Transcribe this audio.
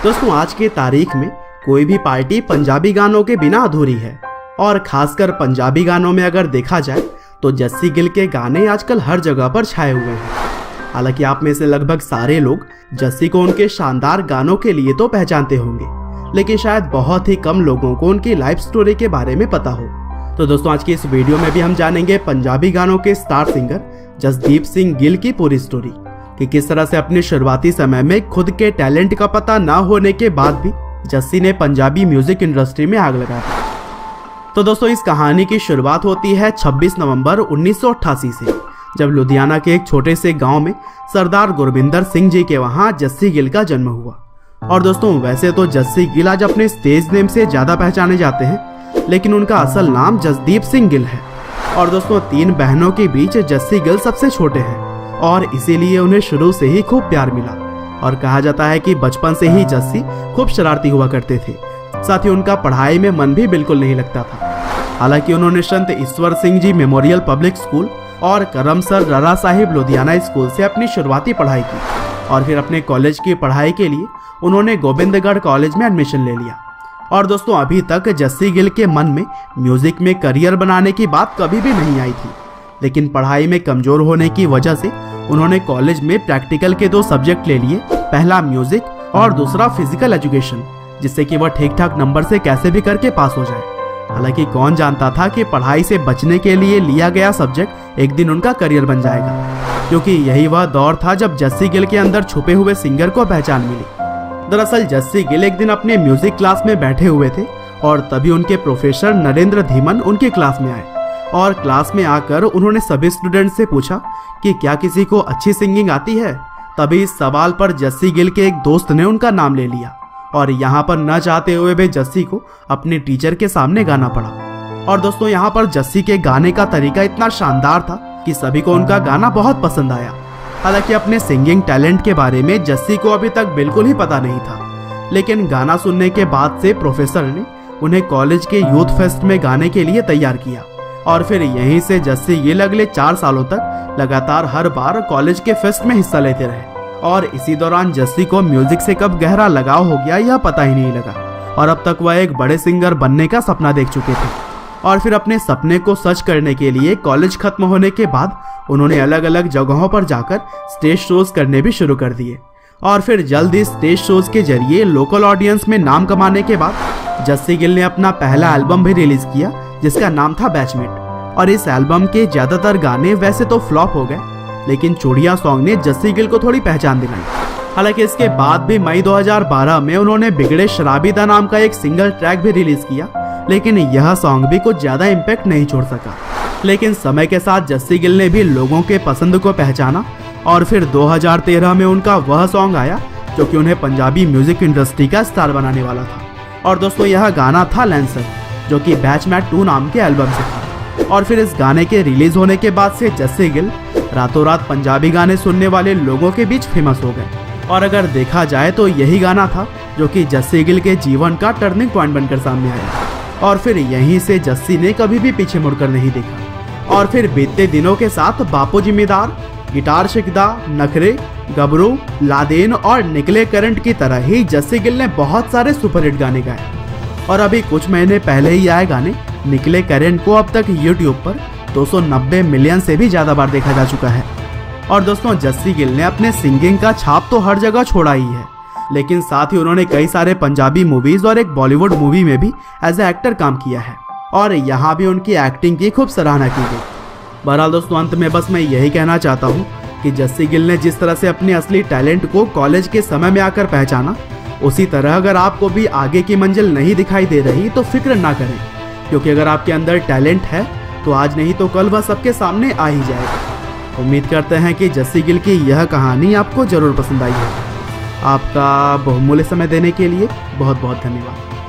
दोस्तों आज की तारीख में कोई भी पार्टी पंजाबी गानों के बिना अधूरी है और खासकर पंजाबी गानों में अगर देखा जाए तो जस्सी गिल के गाने आजकल हर जगह पर छाए हुए हैं। हालांकि आप में से लगभग सारे लोग जस्सी को उनके शानदार गानों के लिए तो पहचानते होंगे, लेकिन शायद बहुत ही कम लोगों को उनकी लाइफ स्टोरी के बारे में पता हो। तो दोस्तों आज की इस वीडियो में भी हम जानेंगे पंजाबी गानों के स्टार सिंगर जसदीप सिंह गिल की पूरी स्टोरी कि किस तरह से अपने शुरुआती समय में खुद के टैलेंट का पता ना होने के बाद भी जस्सी ने पंजाबी म्यूजिक इंडस्ट्री में आग लगाई। तो दोस्तों इस कहानी की शुरुआत होती है 26 नवंबर 1988 से, जब लुधियाना के एक छोटे से गांव में सरदार गुरबिंदर सिंह जी के वहां जस्सी गिल का जन्म हुआ। और दोस्तों वैसे तो जस्सी गिल आज अपने स्टेज नेम से ज्यादा पहचाने जाते हैं, लेकिन उनका असल नाम जसदीप सिंह गिल है। और दोस्तों 3 बहनों के बीच जस्सी गिल सबसे छोटे हैं और इसीलिए उन्हें शुरू से ही खूब प्यार मिला। और कहा जाता है कि बचपन से ही जस्सी खूब शरारती हुआ करते थे, साथ ही उनका पढ़ाई में मन भी बिल्कुल नहीं लगता था। हालांकि उन्होंने संत Ishwar Singh ji memorial public school और करमसर ररा साहिब लुधियाना स्कूल से अपनी शुरुआती पढ़ाई की और फिर अपने कॉलेज की पढ़ाई के लिए उन्होंने गोविंदगढ़ कॉलेज में एडमिशन ले लिया। और दोस्तों अभी तक जस्सी गिल के मन में म्यूजिक में करियर बनाने की बात कभी भी नहीं आई थी, लेकिन पढ़ाई में कमजोर होने की वजह से उन्होंने कॉलेज में प्रैक्टिकल के 2 सब्जेक्ट ले लिए, पहला म्यूजिक और दूसरा फिजिकल एजुकेशन, जिससे कि वह ठीक ठाक नंबर से कैसे भी करके पास हो जाए। हालांकि कौन जानता था कि पढ़ाई से बचने के लिए लिया गया सब्जेक्ट एक दिन उनका करियर बन जाएगा, क्योंकि यही वह दौर था जब जस्सी गिल के अंदर छुपे हुए सिंगर को पहचान मिली। दरअसल जस्सी गिल एक दिन अपने म्यूजिक क्लास में बैठे हुए थे और तभी उनके प्रोफेसर नरेंद्र धीमन उनके क्लास में आए और क्लास में आकर उन्होंने सभी स्टूडेंट से पूछा कि क्या किसी को अच्छी सिंगिंग आती है। तभी इस सवाल पर जस्सी गिल के एक दोस्त ने उनका नाम ले लिया और यहाँ पर न चाहते हुए भी जस्सी को अपने टीचर के सामने गाना पड़ा। और दोस्तों यहाँ पर जस्सी के गाने का तरीका इतना शानदार था कि सभी को उनका गाना बहुत पसंद आया। हालांकि अपने सिंगिंग टैलेंट के बारे में जस्सी को अभी तक बिल्कुल ही पता नहीं था, लेकिन गाना सुनने के बाद से प्रोफेसर ने उन्हें कॉलेज के यूथ फेस्ट में गाने के लिए तैयार किया। और फिर यहीं से जस्सी गिल अगले 4 सालों तक लगातार हर बार कॉलेज के फेस्ट में हिस्सा लेते रहे। और इसी दौरान जस्सी को म्यूजिक से कब गहरा लगाव हो गया यह पता ही नहीं लगा और अब तक वह एक बड़े सिंगर बनने का सपना देख चुके थे। और फिर अपने सपने को सच करने के लिए कॉलेज खत्म होने के बाद उन्होंने अलग अलग जगहों पर जाकर स्टेज शोज करने भी शुरू कर दिए। और फिर जल्द ही स्टेज शोज के जरिए लोकल ऑडियंस में नाम कमाने के बाद जस्सी गिल ने अपना पहला एल्बम भी रिलीज किया, जिसका नाम था बैचमेट। और इस एल्बम के ज्यादातर गाने वैसे तो फ्लॉप हो गए, लेकिन चूड़ियां सॉन्ग ने जस्सी गिल को थोड़ी पहचान दिलाई। हालांकि इसके बाद भी मई 2012 में उन्होंने बिगड़े शराबीदा नाम का एक सिंगल ट्रैक भी रिलीज किया, लेकिन यह सॉन्ग भी कुछ ज्यादा इम्पैक्ट नहीं छोड़ सका। लेकिन समय के साथ जस्सी गिल ने भी लोगों के पसंद को पहचाना और फिर 2013 में उनका वह सॉन्ग आया जो कि उन्हें पंजाबी म्यूजिक इंडस्ट्री का स्टार बनाने वाला था। और दोस्तों यह गाना था लैंसर, जो कि बैचमेट 2 नाम के एल्बम से था। और फिर इस गाने के रिलीज होने के बाद से जस्सी गिल रातों रात पंजाबी गाने सुनने वाले लोगों के बीच फेमस हो गए। और अगर देखा जाए तो यही गाना था जो कि जस्सी गिल के जीवन का टर्निंग पॉइंट बनकर सामने आया। और फिर यहीं से जस्सी ने कभी भी पीछे मुड़कर नहीं देखा। और फिर बीतते दिनों के साथ बापू जिम्मेदार, गिटार शिकदा, नखरे, गबरू, लादेन और निकले करंट की तरह ही जस्सी गिल ने बहुत सारे सुपरहिट गाने गाए। और अभी कुछ महीने पहले ही आए गाने निकले करंट को अब तक यूट्यूब पर 290 मिलियन से भी ज्यादा बार देखा जा चुका है। और दोस्तों जस्सी गिल ने अपने सिंगिंग का छाप तो हर जगह छोड़ा ही है, लेकिन साथ ही उन्होंने कई सारे पंजाबी मूवीज और एक बॉलीवुड मूवी में भी एज ए एक्टर काम किया है और यहाँ भी उनकी एक्टिंग की खूब सराहना की गई। बहरहाल दोस्तों अंत में बस मैं यही कहना चाहता हूँ कि जस्सी गिल ने जिस तरह से अपने असली टैलेंट को कॉलेज के समय में आकर पहचाना, उसी तरह अगर आपको भी आगे की मंजिल नहीं दिखाई दे रही तो फिक्र ना करें, क्योंकि अगर आपके अंदर टैलेंट है तो आज नहीं तो कल वह सबके सामने आ ही जाएगा। उम्मीद करते हैं कि जस्सी गिल की यह कहानी आपको जरूर पसंद आई है। आपका बहुमूल्य समय देने के लिए बहुत बहुत धन्यवाद।